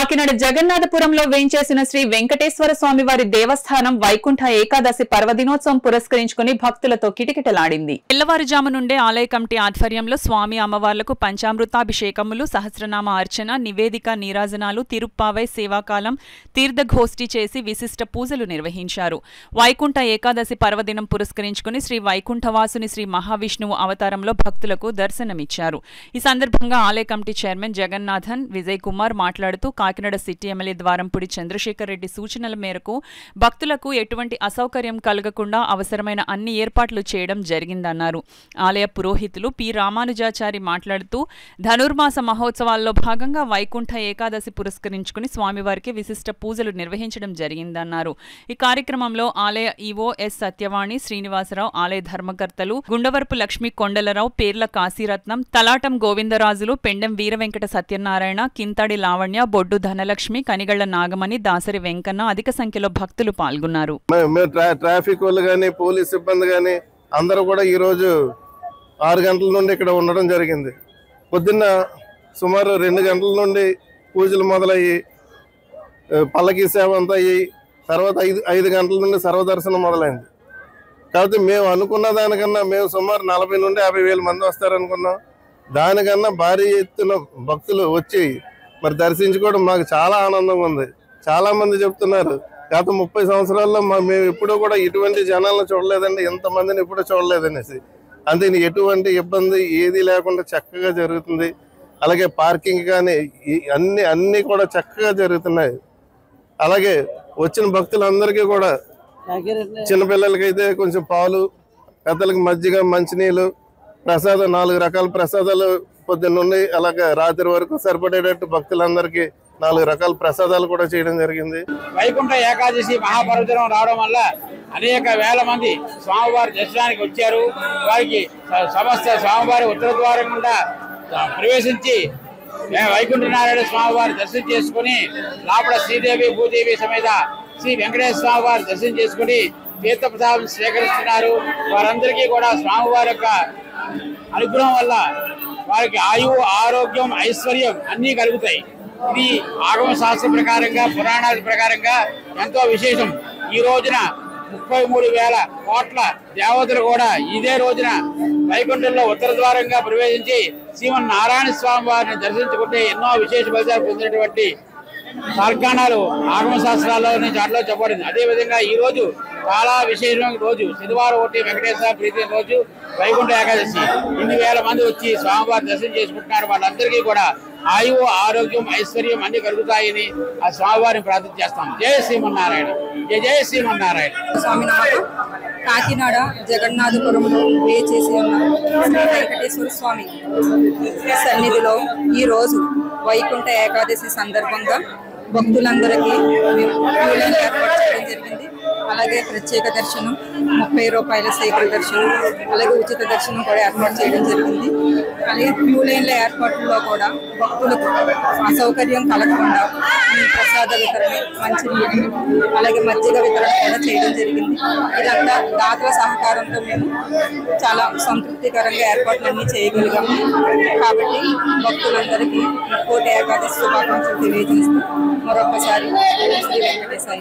కాకినాడ జగన్నాథపురంలో వేంచేసిన శ్రీ వెంకటేశ్వర స్వామి వారి దేవస్థానం వైకుంఠ ఏకాదశి పర్వదినోత్సవం పురస్కరించుకుని భక్తులతో కిటకిటలాడింది. తెల్లవారుజాము నుండే ఆలయ కమిటీ ఆధ్వర్యంలో స్వామి అమ్మవార్లకు పంచామృతాభిషేకములు, సహస్రనామ అర్చన, నివేదిక, నీరాజనాలు, తిరుప్పావై సేవాకాలం, తీర్థఘోష్ఠి చేసి విశిష్ట పూజలు నిర్వహించారు. వైకుంఠ ఏకాదశి పర్వదినం పురస్కరించుకుని శ్రీ వైకుంఠవాసుని శ్రీ మహావిష్ణువు అవతారంలో భక్తులకు దర్శనమిచ్చారు. ఈ సందర్భంగా ఆలయ కమిటీ చైర్మన్ జగన్నాథన్ విజయ్ కుమార్ మాట్లాడుతూ కాకినాడ సిటీ ఎమ్మెల్యే ద్వారంపూడి చంద్రశేఖర్ రెడ్డి సూచనల మేరకు భక్తులకు ఎటువంటి అసౌకర్యం కలగకుండా అవసరమైన అన్ని ఏర్పాట్లు చేయడం జరిగిందన్నారు. ఆలయ పురోహితులు పి రామానుజాచారి మాట్లాడుతూ ధనుర్మాస మహోత్సవాల్లో భాగంగా వైకుంఠ ఏకాదశి పురస్కరించుకుని స్వామివారికి విశిష్ట పూజలు నిర్వహించడం జరిగిందన్నారు. ఈ కార్యక్రమంలో ఆలయ ఈవో ఎస్ సత్యవాణి, శ్రీనివాసరావు, ఆలయ ధర్మకర్తలు గుండవరపు లక్ష్మి, కొండలరావు, పేర్ల కాశీరత్నం, తలాటం గోవిందరాజులు, పెండెం వీరవెంకట సత్యనారాయణ, కింతాడి లావణ్య, బొడ్డు ధనలక్ష్మి, కనిగళ్ల నాగమణి, దాసరి వెంకన్న అధిక సంఖ్యలో భక్తులు పాల్గొన్నారు. ట్రాఫిక్ వాళ్ళు గానీ, పోలీస్ సిబ్బంది గానీ అందరూ కూడా ఈరోజు 6 గంటల నుండి ఇక్కడ ఉండడం జరిగింది. పొద్దున్న సుమారు 2 గంటల నుండి పూజలు మొదలయ్యి పల్లకీ సేవ అంతా అయ్యి తర్వాత 5 గంటల నుండి సర్వదర్శనం మొదలైంది. కాబట్టి మేము అనుకున్న దానికన్నా మేము సుమారు 40 నుండి 50,000 మంది వస్తారనుకున్నాం. దానికన్నా భారీ ఎత్తున భక్తులు వచ్చి మరి దర్శించుకోవడం మాకు చాలా ఆనందంగా ఉంది. చాలా మంది చెప్తున్నారు గత 30 సంవత్సరాల్లో మేము ఎప్పుడూ కూడా ఇటువంటి జనాలను చూడలేదండి, ఎంతమందిని ఎప్పుడూ చూడలేదనేసి. అంతే ఎటువంటి ఇబ్బంది ఏది లేకుండా చక్కగా జరుగుతుంది. అలాగే పార్కింగ్ కానీ అన్నీ కూడా చక్కగా జరుగుతున్నాయి. అలాగే వచ్చిన భక్తులందరికీ కూడా చిన్నపిల్లలకైతే కొంచెం పాలు, పెద్దలకు మజ్జిగ, మంచినీళ్ళు, ప్రసాదం 4 రకాల ప్రసాదాలు పొద్దున్నుండి అలాగే రాత్రి వరకు సరిపడేటట్టు భక్తులందరికీ 4 రకాల ప్రసాదాలు కూడా చేయడం జరిగింది. వైకుంఠ ఏకాదశి మహాపర్వదినం రావడం వల్ల అనేక వేల మంది స్వామివారి దర్శనానికి వచ్చారు. వారికి సమస్త స్వామివారి ఉత్తర ద్వారం గుండా ప్రవేశించి వైకుంఠ నారాయణ స్వామివారి దర్శనం చేసుకుని లోపల శ్రీదేవి భూదేవి సమేత శ్రీ వెంకటేశ్వర స్వామివారి దర్శనం చేసుకుని తీర్థప్రసాదం స్వీకరిస్తున్నారు. వారందరికీ కూడా స్వామివారి యొక్క అనుగ్రహం వల్ల వారికి ఆయువు, ఆరోగ్యం, ఐశ్వర్యం అన్నీ కలుగుతాయి. ఇది ఆగమ శాస్త్ర ప్రకారంగా, పురాణాల ప్రకారంగా ఎంతో విశేషం. ఈ రోజున 33,000 కోట్ల దేవతలు కూడా ఇదే రోజున వైకుంఠంలో ఉత్తర ద్వారంగా ప్రవేశించి శ్రీమన్నారాయణ స్వామి వారిని దర్శించుకుంటే ఎన్నో విశేష ఫలితాలు పొందినటువంటి మార్గాణాలు ఆగమ శాస్త్రాల్లోని చాట్లో చెప్పబడింది. అదేవిధంగా ఈ రోజు చాలా విశేషమైన రోజు, శనివారం ఒకటి వెంకటేశ్వర ప్రీతి రోజు వైకుంఠ ఏకాదశి. ఇన్ని వేల మంది వచ్చి స్వామివారి దర్శనం చేసుకుంటున్నారు. వాళ్ళందరికీ కూడా ఆయువు, ఆరోగ్యం, ఐశ్వర్యం అన్ని కలుగుతాయని ఆ స్వామివారిని ప్రార్థన చేస్తాం. జయ శ్రీమన్నారాయణ, జయ జయ శ్రీమన్నారాయణ. స్వామినాథం కాకినాడ జగన్నాథపురంలో వేచేసి ఉన్న శ్రీ వెంకటేశ్వర స్వామి సన్నిధిలో ఈరోజు వైకుంఠ ఏకాదశి సందర్భంగా భక్తులందరికీ ఏర్పాటు చేయడం జరిగింది. అలాగే ప్రత్యేక దర్శనం, 30 రూపాయల సైకిల్ దర్శనం, అలాగే ఉచిత దర్శనం కూడా ఏర్పాటు చేయడం జరిగింది. అలాగే క్యూ లైన్ల ఏర్పాట్లలో కూడా భక్తులకు అసౌకర్యం కలగకుండా ప్రసాద వితరణ, మంచినీళ్ళు, అలాగే మజ్జిగ వితరణ కూడా చేయడం జరిగింది. ఇదంతా దాతల సహకారంతో మేము చాలా సంతృప్తికరంగా ఏర్పాట్లన్నీ చేయగలిగాము. కాబట్టి భక్తులందరికీ కోటి ఏకాదశి శుభాకాంక్షలు తెలియజేస్తూ మరొకసారి శ్రీ వెంకటేశ్వర